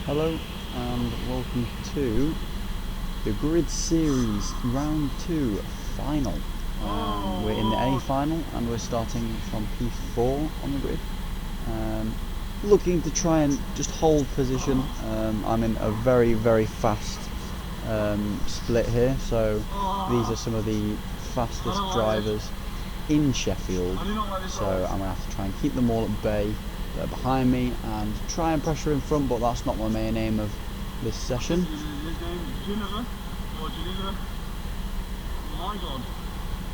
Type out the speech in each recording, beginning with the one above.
Hello and welcome to the Grid Series Round 2 final. We're in the A final and we're starting from P4 on the grid. Looking to try and just hold position. I'm in a very fast split here, so these are some of the fastest drivers in Sheffield, so I'm going to have to try and keep them all at bay. They're behind me and try and pressure in front, but that's not my main aim of this session. His name is Geneva, or Geneva. My god,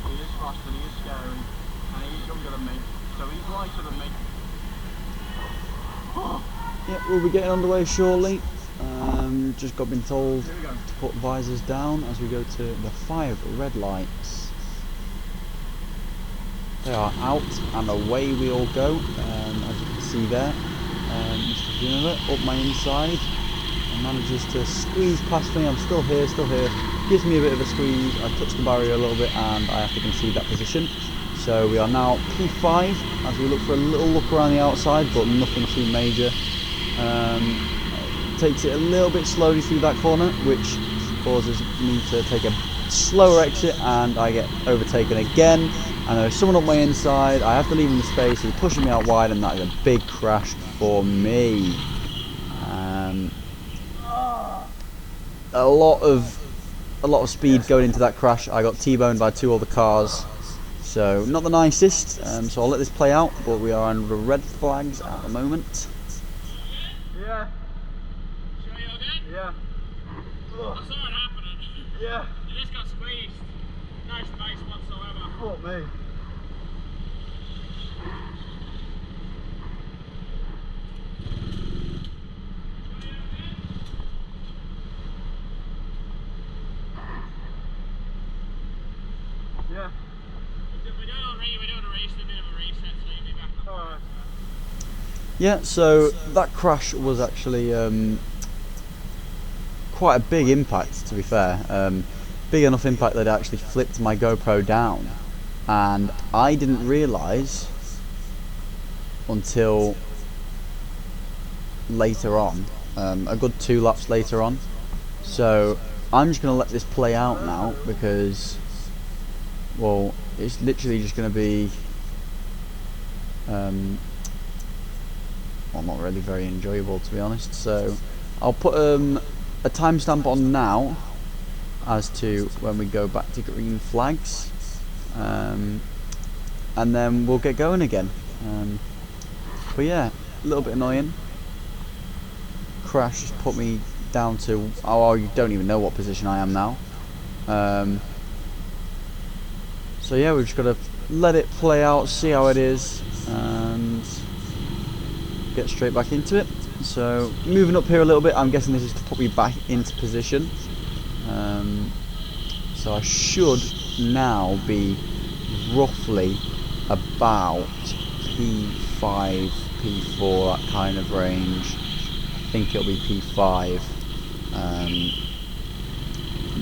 he is fast and he is scary, and he's younger than me, so he's lighter than me. Yeah, we'll be getting underway shortly. Just been told to put visors down as we go to the 5 red lights. They are out and away we all go, as you can see there. Mr. Geneva up my inside and manages to squeeze past me. I'm still here, gives me a bit of a squeeze. I touch the barrier a little bit and I have to concede that position. So we are now P5 as we look for a little look around the outside, but nothing too major. Takes it a little bit slowly through that corner, which causes me to take a slower exit and I get overtaken again. And there's someone up my inside. I have to leave him the space. He's pushing me out wide, and that is a big crash for me. A lot of speed going into that crash. I got T-boned by 2 other cars, so not the nicest. So I'll let this play out, but we are under red flags at the moment. Yeah. Sure you're good? Yeah. I saw it happening. Yeah. You just got squeezed. No space whatsoever. Fuck me. Yeah. We're doing a race, a bit of a reset, so you'll be back. Alright. Yeah, so that crash was actually quite a big impact, to be fair. Big enough impact that it actually flipped my GoPro down, and I didn't realise until later on, a good 2 laps later on. So I'm just going to let this play out now because, well, it's literally just going to be well, not really very enjoyable, to be honest. So I'll put a timestamp on now as to when we go back to green flags, and then we'll get going again. But yeah, a little bit annoying. Crash just put me down to, oh, you don't even know what position I am now. So yeah, we've just got to let it play out, see how it is, and get straight back into it. So moving up here a little bit, I'm guessing this is to put me back into position. So I should now be roughly about P5, P4, that kind of range. I think it'll be P5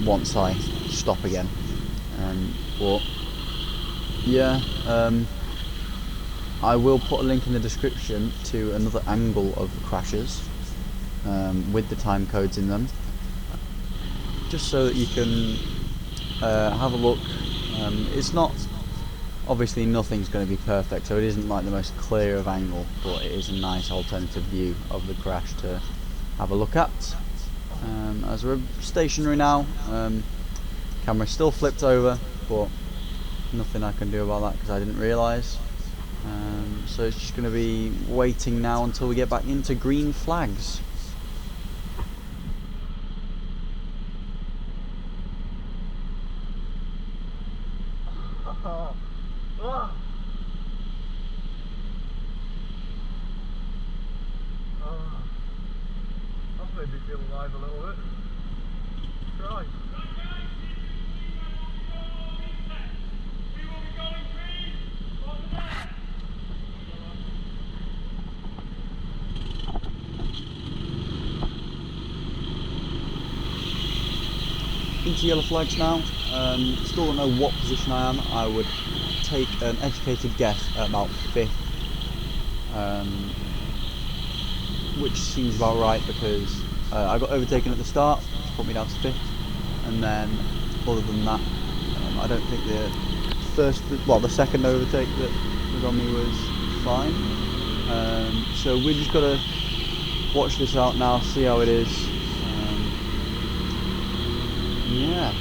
once I stop again. But yeah, I will put a link in the description to another angle of crashes with the time codes in them, just so that you can have a look. It's not, obviously nothing's going to be perfect, so it isn't like the most clear of angle, but it is a nice alternative view of the crash to have a look at. As we're stationary now, camera still flipped over, but nothing I can do about that because I didn't realise. So it's just going to be waiting now until we get back into green flags. That's made me feel alive a little bit. Right. Into yellow flags now. Still don't know what position I am. I would take an educated guess at about 5th. which seems about right because I got overtaken at the start, which put me down to 5th, and then other than that, I don't think the second overtake that was on me was fine. So we just got to watch this out now, see how it is. Yeah,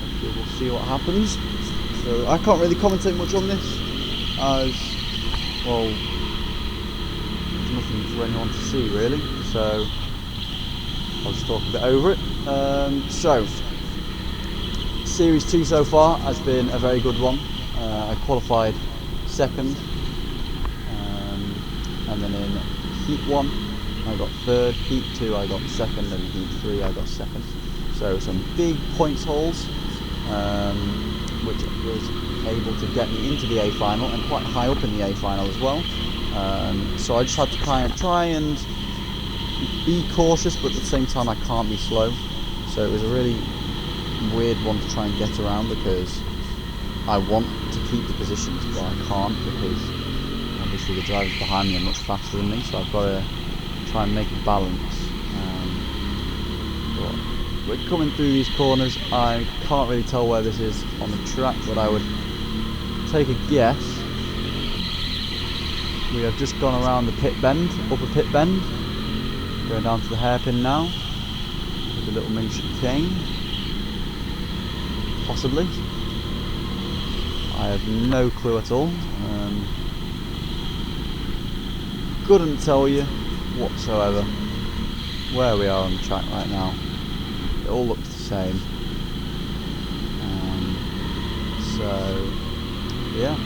hopefully we'll see what happens. So I can't really commentate much on this, as well, there's nothing for anyone to see really, so I'll just talk a bit over it. So Series 2 so far has been a very good one. I qualified 2nd, and then in Heat 1 I got 3rd, Heat 2 I got 2nd, and Heat 3 I got 2nd. So some big points hauls, which was able to get me into the A final and quite high up in the A final as well. So I just had to kind of try and be cautious, but at the same time I can't be slow. So it was a really weird one to try and get around, because I want to keep the positions, but I can't, because obviously the drivers behind me are much faster than me, so I've got to try and make a balance. But we're coming through these corners. I can't really tell where this is on the track, but I would take a guess. We have just gone around the pit bend, upper pit bend, going down to the hairpin now, with a little mini chicane, possibly. I have no clue at all. Couldn't tell you whatsoever where we are on the track right now. It all looks the same. So yeah,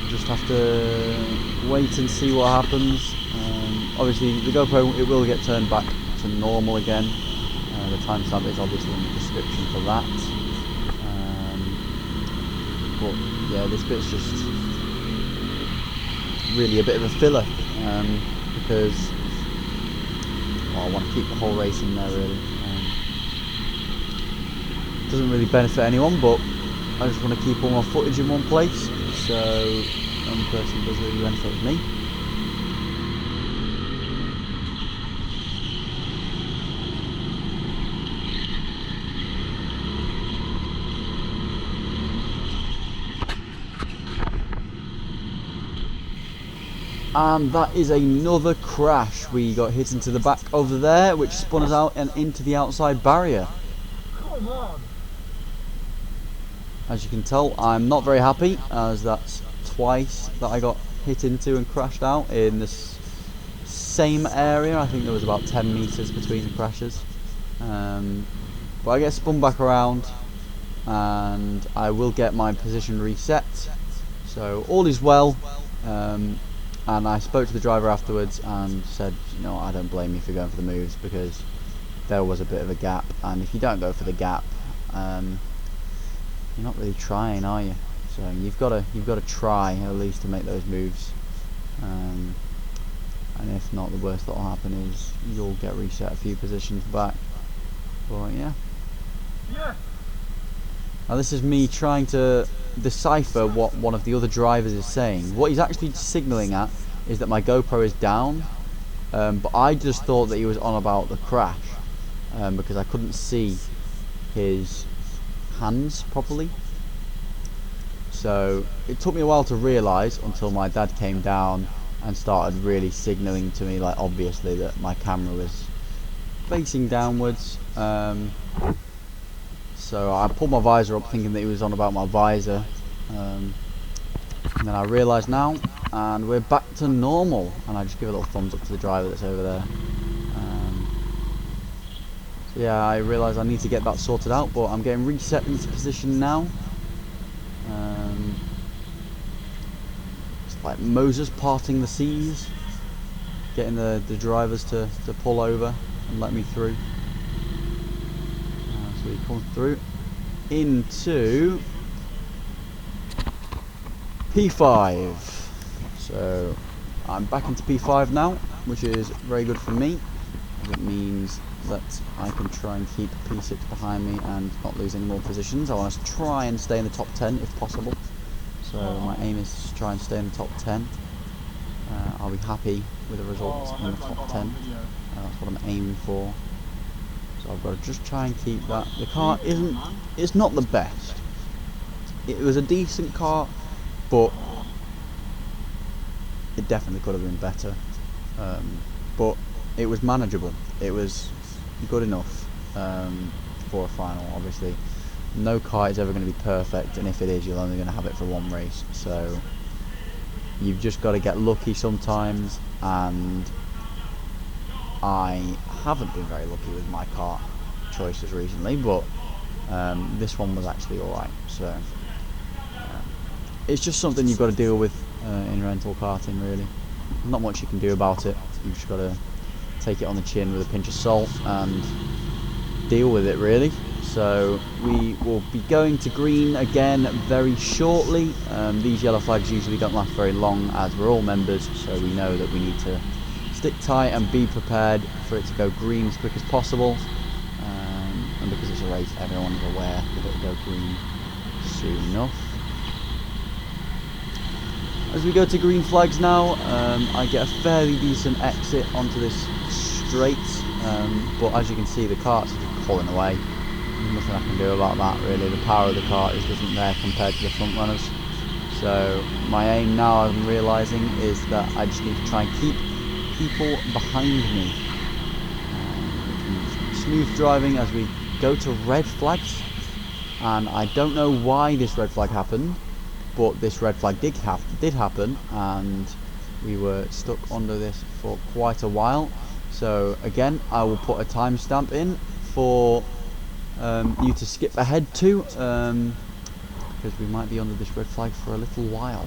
just have to wait and see what happens. Obviously the GoPro, it will get turned back to normal again. The timestamp is obviously in the description for that. But yeah, this bit's just really a bit of a filler, because I want to keep the whole race in there really. It doesn't really benefit anyone, but I just want to keep all my footage in one place, so the only person who does really benefit is me. And that is another crash. We got hit into the back over there, which spun us out and into the outside barrier. Come on. As you can tell, I'm not very happy, as that's twice that I got hit into and crashed out in this same area. I think there was about 10 meters between the crashes. But I get spun back around, and I will get my position reset. So all is well. And I spoke to the driver afterwards and said, you know, I don't blame you for going for the moves, because there was a bit of a gap, and if you don't go for the gap, you're not really trying, are you? So you've got to try at least to make those moves. And if not, the worst that will happen is you'll get reset a few positions back. But yeah. Now this is me trying to decipher what one of the other drivers is saying. What he's actually signalling at is that my GoPro is down, but I just thought that he was on about the crash, because I couldn't see his hands properly. So it took me a while to realise, until my dad came down and started really signalling to me, like obviously, that my camera was facing downwards. So I pulled my visor up thinking that he was on about my visor, and then I realised now, and we're back to normal. And I just give a little thumbs up to the driver that's over there. So yeah, I realise I need to get that sorted out, but I'm getting reset into position now. It's like Moses parting the seas, getting the drivers to pull over and let me through. So we come through into P5. So I'm back into P5 now, which is very good for me, as it means that I can try and keep P6 behind me and not lose any more positions. I want to try and stay in the top 10 if possible. So my aim is to try and stay in the top 10. I'll be happy with the results in the top 10. That's what I'm aiming for. So I've got to just try and keep that. The car it's not the best. It was a decent car, but it definitely could have been better. But it was manageable. It was good enough for a final. Obviously, no car is ever going to be perfect, and if it is, you're only going to have it for one race. So you've just got to get lucky sometimes, and I haven't been very lucky with my car choices recently, but this one was actually alright. So it's just something you've got to deal with in rental karting, really. Not much you can do about it. You've just got to take it on the chin with a pinch of salt and deal with it, really. So we will be going to green again very shortly. These yellow flags usually don't last very long, as we're all members, so we know that we need to stick tight and be prepared for it to go green as quick as possible. And because it's a race, everyone is aware that it will go green soon enough. As we go to green flags now, I get a fairly decent exit onto this straight, but as you can see, the karts are just pulling away. There's nothing I can do about that, really. The power of the kart just isn't there compared to the front runners. So my aim now, I'm realising, is that I just need to try and keep people behind me. Smooth driving as we go to red flags, and I don't know why this red flag happened, but this red flag did happen, and we were stuck under this for quite a while. So again, I will put a timestamp in for you to skip ahead to, because we might be under this red flag for a little while.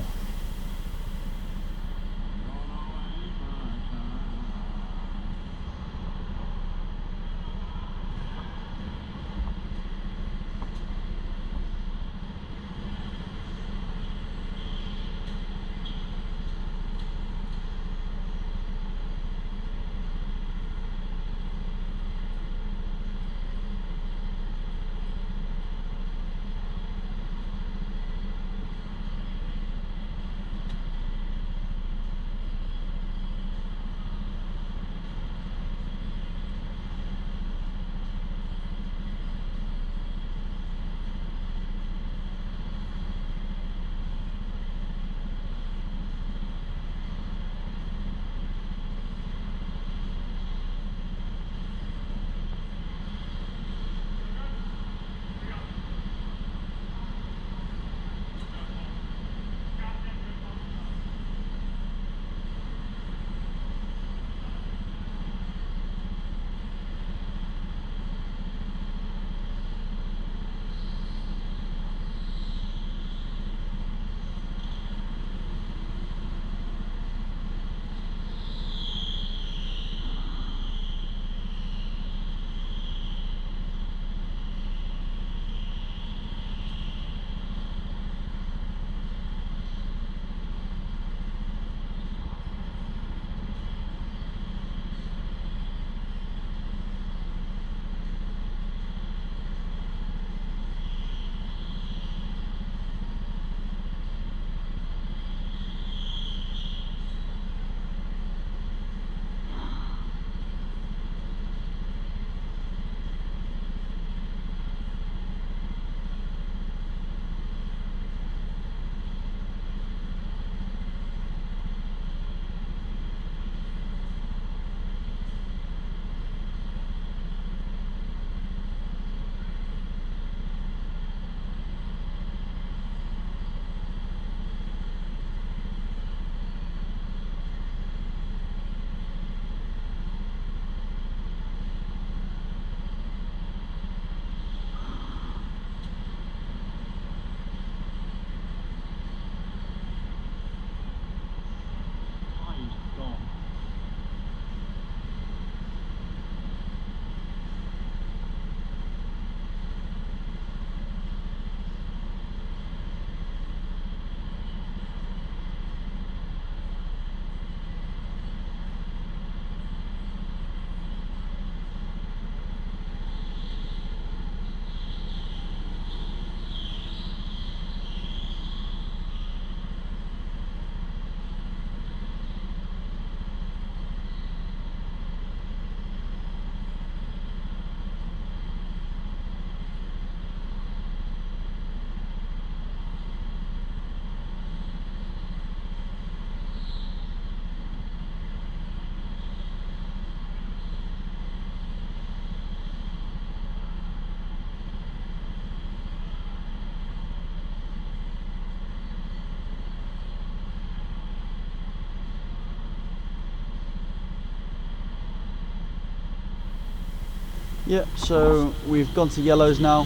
Yeah, so we've gone to yellows now.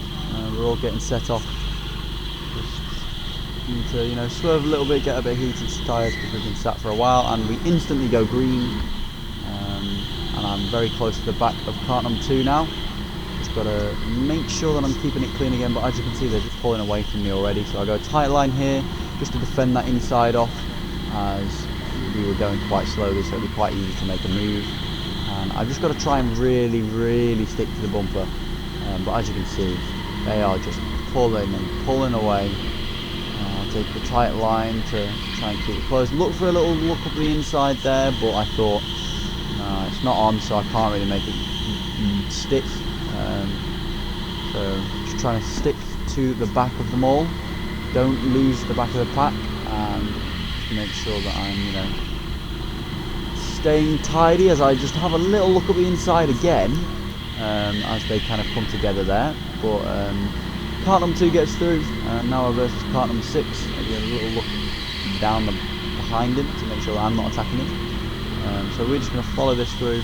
We're all getting set off. Just need to, you know, swerve a little bit, get a bit of heat into the tyres because we've been sat for a while, and we instantly go green. And I'm very close to the back of kart number 2 now. Just got to make sure that I'm keeping it clean again, but as you can see, they're just pulling away from me already. So I go tight line here just to defend that inside off, as we were going quite slowly, so it'll be quite easy to make a move. And I've just got to try and really stick to the bumper. But as you can see, they are just pulling and pulling away. I'll take the tight line to try and keep it close. Look for a little look up the inside there, but I thought, no, it's not on, so I can't really make it stick. So just trying to stick to the back of them all. Don't lose the back of the pack, and make sure that I'm, you know, staying tidy as I just have a little look at the inside again, as they kind of come together there. But kart number 2 gets through, and now we're versus kart number 6. Maybe a little look down behind him to make sure that I'm not attacking him. So we're just going to follow this through.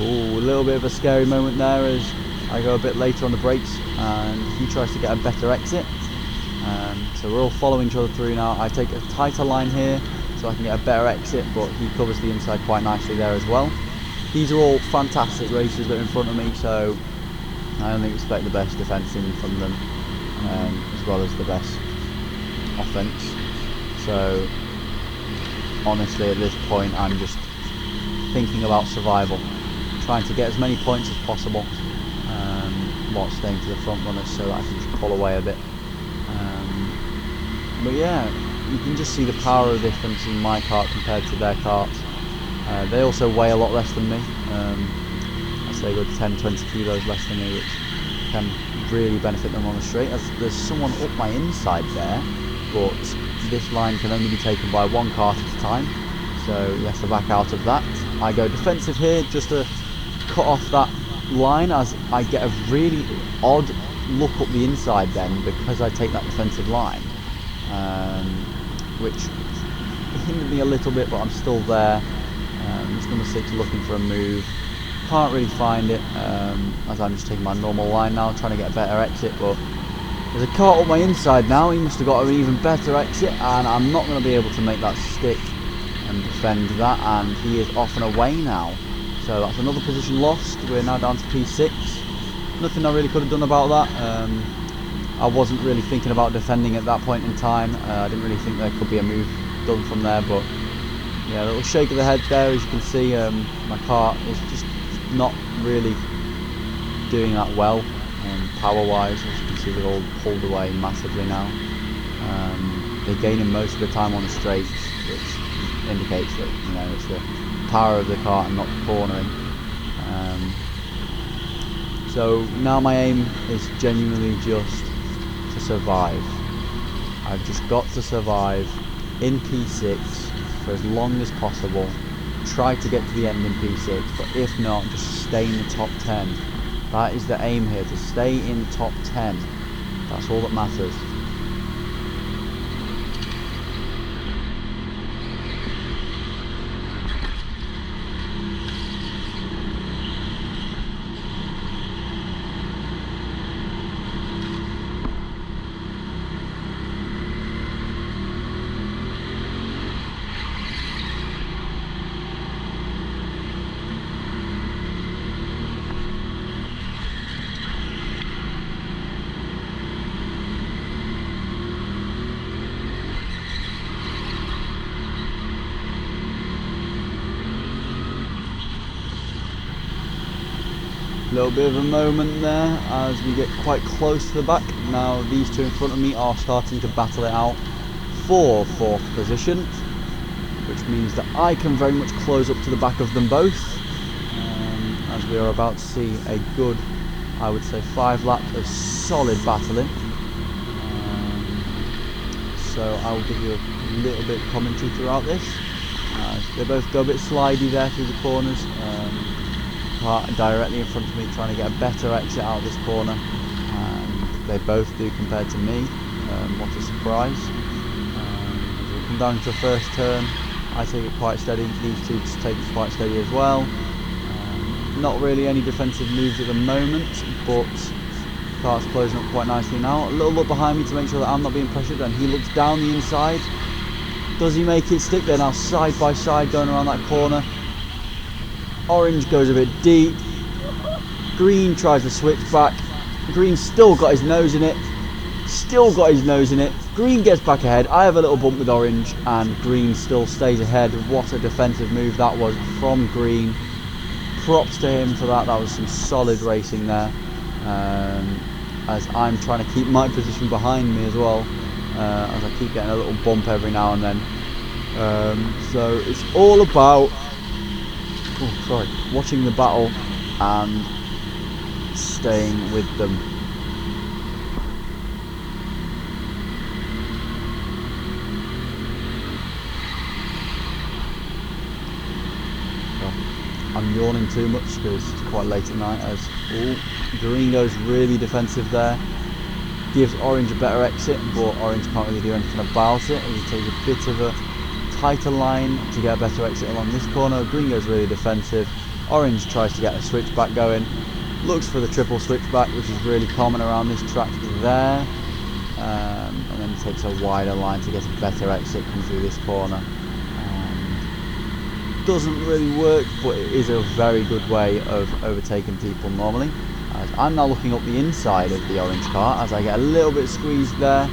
Ooh, a little bit of a scary moment there as I go a bit later on the brakes and he tries to get a better exit. So we're all following each other through now. I take a tighter line here so I can get a better exit, but he covers the inside quite nicely there as well. These are all fantastic racers that are in front of me, so I only expect the best defence in from them, as well as the best offence. So honestly, at this point, I'm just thinking about survival, trying to get as many points as possible, while staying to the front runners so that I can just pull away a bit. But yeah, you can just see the power of difference in my kart compared to their karts. They also weigh a lot less than me. I'd say good 10-20 kilos less than me, which can really benefit them on the straight, as there's someone up my inside there, but this line can only be taken by one kart at a time, so he has to back out of that. I go defensive here just to cut off that line, as I get a really odd look up the inside then because I take that defensive line, which hindered me a little bit, but I'm still there. This number 6 looking for a move, can't really find it, as I'm just taking my normal line now, trying to get a better exit, but there's a kart up my inside now. He must have got an even better exit, and I'm not going to be able to make that stick and defend that, and he is off and away now. So that's another position lost. We're now down to P6. Nothing I really could have done about that. I wasn't really thinking about defending at that point in time. I didn't really think there could be a move done from there, but yeah, a little shake of the head there. As you can see, my kart is just not really doing that well, power wise. As you can see, they're all pulled away massively now. They're gaining most of the time on the straights, which indicates that, you know, it's the power of the kart and not the cornering. So now my aim is genuinely just to survive. I've just got to survive in P6 for as long as possible, try to get to the end in P6, but if not, just stay in the top 10. That is the aim here, to stay in top 10. That's all that matters. Little bit of a moment there as we get quite close to the back. Now these two in front of me are starting to battle it out for 4th position, which means that I can very much close up to the back of them both, as we are about to see a good, I would say, 5 laps of solid battling. So I will give you a little bit of commentary throughout this. They both go a bit slidey there through the corners. Directly in front of me, trying to get a better exit out of this corner, and they both do compared to me. What a surprise. As we come down to the first turn, I take it quite steady, these two take it quite steady as well. Not really any defensive moves at the moment, but cart's closing up quite nicely now. A little look behind me to make sure that I'm not being pressured, and he looks down the inside. Does he make it stick? They're now side by side going around that corner. Orange goes a bit deep. Green tries to switch back. Green still got his nose in it. Green gets back ahead. I have a little bump with Orange, and Green still stays ahead. What a defensive move that was from Green. Props to him for that. That was some solid racing there. As I'm trying to keep my position behind me as well, as I keep getting a little bump every now and then. So it's all about watching the battle and staying with them. I'm yawning too much because it's quite late at night, as Green goes really defensive there. Gives Orange a better exit, but Orange can't really do anything about it. He takes a bit of a tighter line to get a better exit along this corner. Green goes really defensive. Orange tries to get a switchback going. Looks for the triple switchback, which is really common around this track there. And then takes a wider line to get a better exit, come through this corner. Doesn't really work, but it is a very good way of overtaking people normally. As I'm now looking up the inside of the orange car as I get a little bit squeezed there,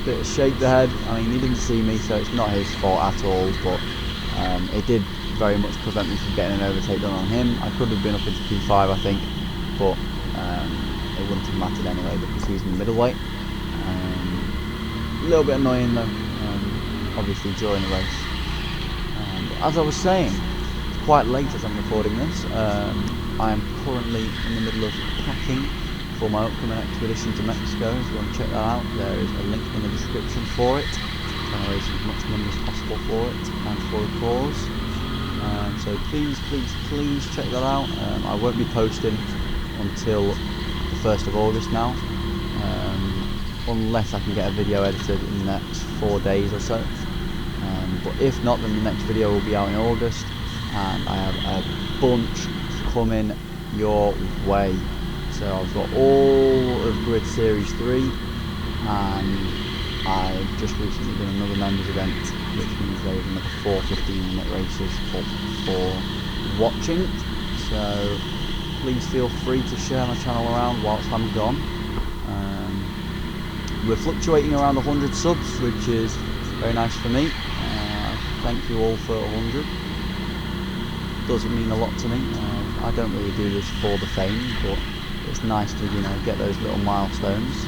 bit of shake the head. I mean, he didn't see me, so it's not his fault at all, but it did very much prevent me from getting an overtake done on him. I could have been up into P5, I think, but it wouldn't have mattered anyway because he's in the middleweight. A little bit annoying though, obviously during the race. As I was saying, it's quite late as I'm recording this. I am currently in the middle of packing for my upcoming expedition to Mexico. If you want to check that out, there is a link in the description for it. I'm trying to raise as much money as possible for it and for a cause. So please check that out. I won't be posting until the 1st of August now, unless I can get a video edited in the next 4 days or so. But if not, then the next video will be out in August, and I have a bunch coming your way. So I've got all of Grid Series 3, and I've just recently done another members event, which means there is another 4 15-minute races for watching. So please feel free to share my channel around whilst I'm gone. We're fluctuating around 100 subs, which is very nice for me. Thank you all for 100. Doesn't mean a lot to me. I don't really do this for the fame, but it's nice to, get those little milestones.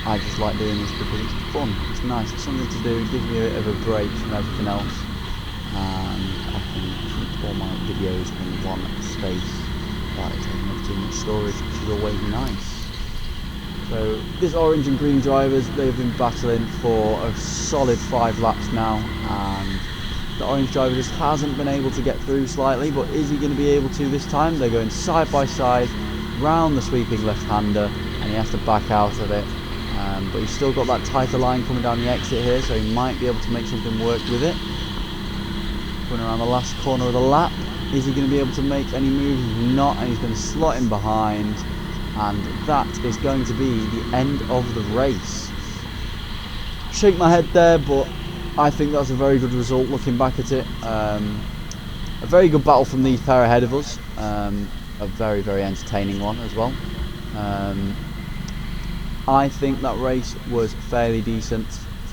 I just like doing this because it's fun. It's nice. It's something to do. It gives me a bit of a break from everything else, and I can keep all my videos in one space without it taking up too much storage, which is always nice. So this orange and green drivers, they've been battling for a solid 5 laps now, and the orange driver just hasn't been able to get through slightly, but is he going to be able to this time? They're going side by side round the sweeping left-hander, and he has to back out of it. But he's still got that tighter line coming down the exit here, so he might be able to make something work with it. Going around the last corner of the lap, is he going to be able to make any moves? He's not, and he's going to slot in behind. And that is going to be the end of the race. Shake my head there, but I think that's a very good result looking back at it. A very good battle from these pair ahead of us. A very, very entertaining one as well. I think that race was fairly decent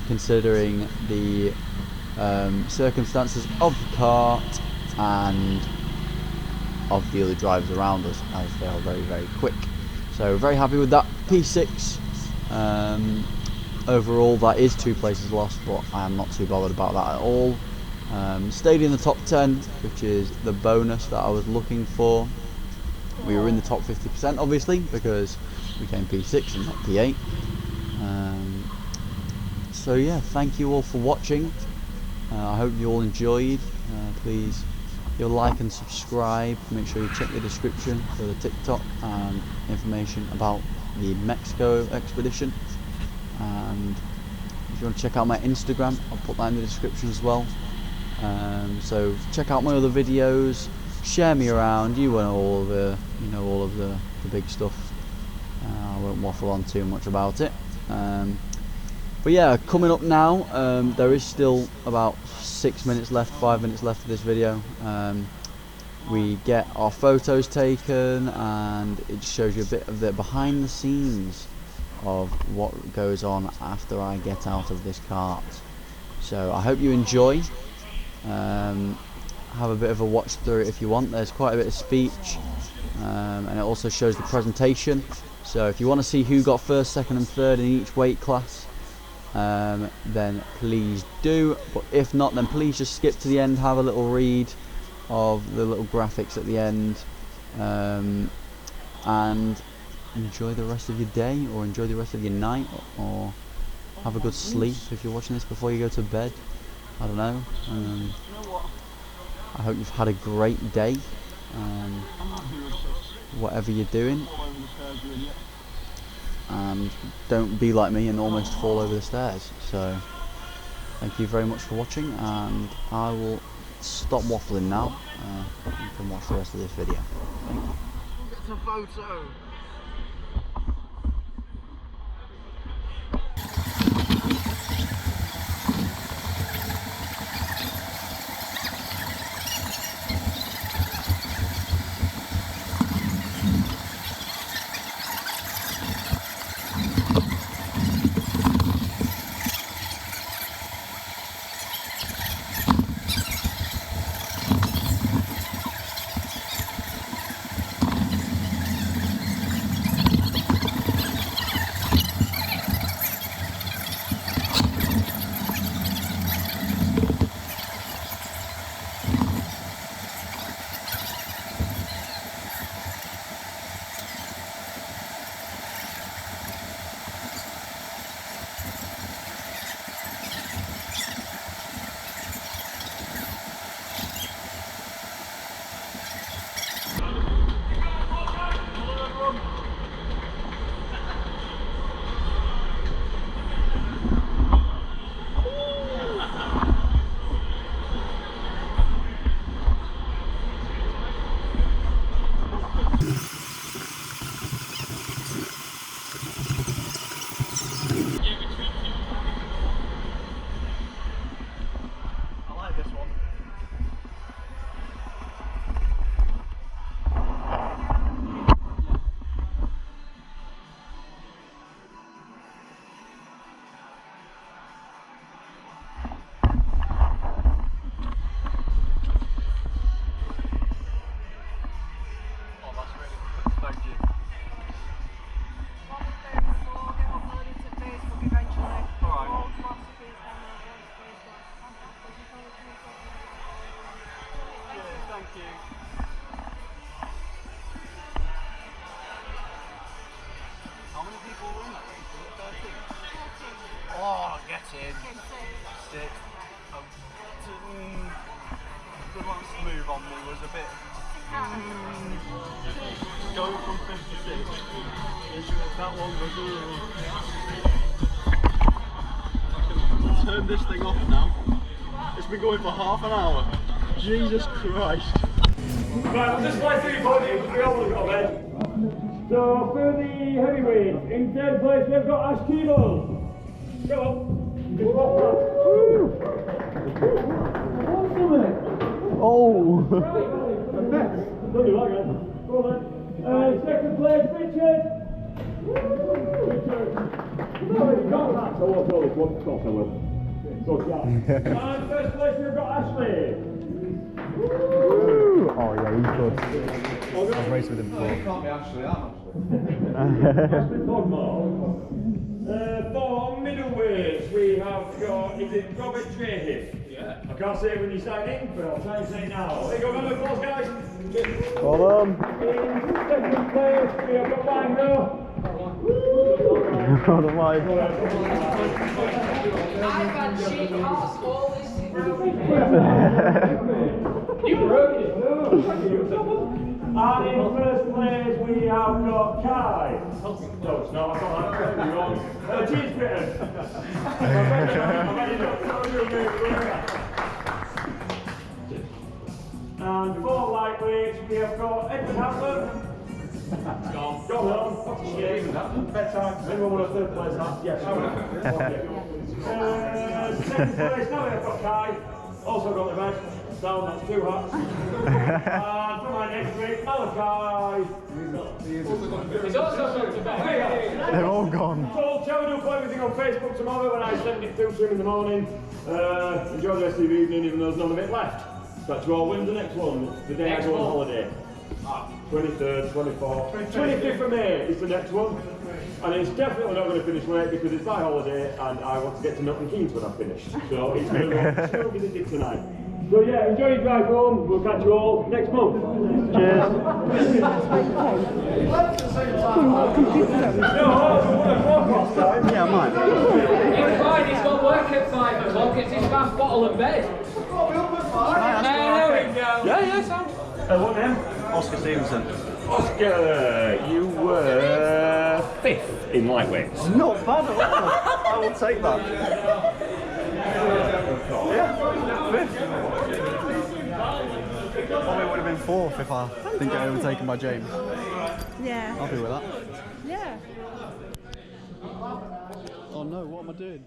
considering the circumstances of the kart and of the other drivers around us, as they are very, very quick. So very happy with that. P6. Overall, that is 2 places lost, but I am not too bothered about that at all. Stayed in the top 10, which is the bonus that I was looking for. We were in the top 50% obviously, because we came P6 and not P8. So yeah, thank you all for watching. I hope you all enjoyed. Please give a like and subscribe. Make sure you check the description for the TikTok and information about the Mexico expedition. And if you want to check out my Instagram, I'll put that in the description as well. So check out my other videos. share me around. You know all of the big stuff. I won't waffle on too much about it. But yeah, coming up now, there is still about 5 minutes left of this video. We get our photos taken, and it just shows you a bit of the behind the scenes of what goes on after I get out of this kart. So I hope you enjoy. Have a bit of a watch through it if you want. There's quite a bit of speech, and it also shows the presentation. So if you want to see who got first, second and third in each weight class, then please do. But if not, then please just skip to the end, have a little read of the little graphics at the end, and enjoy the rest of your day, or enjoy the rest of your night, or have a good sleep if you're watching this before you go to bed. I don't know. I hope you've had a great day, whatever you're doing, and don't be like me and almost fall over the stairs. So thank you very much for watching, and I will stop waffling now. You can watch the rest of this video. Thank you. Get a photo. Oh, get in. 6. The last move on me was a bit. Going from 56. That one was. I can turn this thing off now. It's been going for half an hour. Jesus Christ. Right, we'll just play through your body because we all want to go bed. So for the heavyweights, in third place we've got Ash Keeble. Go on. Just walk that. Oh! Don't do that again. Go on then. Second place, Richard. Richard. No, you got that. So what's all this one? Of course I will. So yeah. And first place we've got Ashley. Oh yeah, he's good. I've raced with him before. You can't be Ashley, I'm Ashley Podmore. For middleweights, we have got, is it Robert Trahis? Yeah. I can't say it when you sign in, but I'll try and say it now. There you go, round of applause, guys. Hold on. In second place, we have got Wango. Hold on, Mike. I've had shit ass all this You broke it. And in first place, we have got Kai. No, it's not. I got that. You're wrong. Cheese Britain. I'm ready to go. And for lightweights, we have got Edward Hamlin. John Hill. What's the shame? Bedtime. Anyone want a third place? Yes. Second place, now we have got Kai. Also got the bed. Down, that's 2 hats. And for my next week, Malachi. He's also got to bed. They're all gone. So, shall we do play everything on Facebook tomorrow when I send it through to him in the morning? Enjoy the rest of the evening, even though there's none of it left. That's all. When's the next one? It's the day I go on holiday. 23rd, 24th, 25th of May is the next one. And it's definitely not going to finish late because it's my holiday and I want to get to Milton Keynes when I'm finished. So it's going to still be the dig tonight. So yeah, enjoy your drive home. We'll catch you all next month. Cheers. Yeah, I might. It's fine, he's got work at 5 o'clock, it's his last bottle of bed. There we go. Yeah, sounds. What name? Oscar Stevenson. Oscar, you were 5th in lightweights. Not bad at all. I will take that. Yeah, 5th. Probably would have been 4th if I didn't get overtaken by James. Yeah. Happy with that. Yeah. Oh no, what am I doing?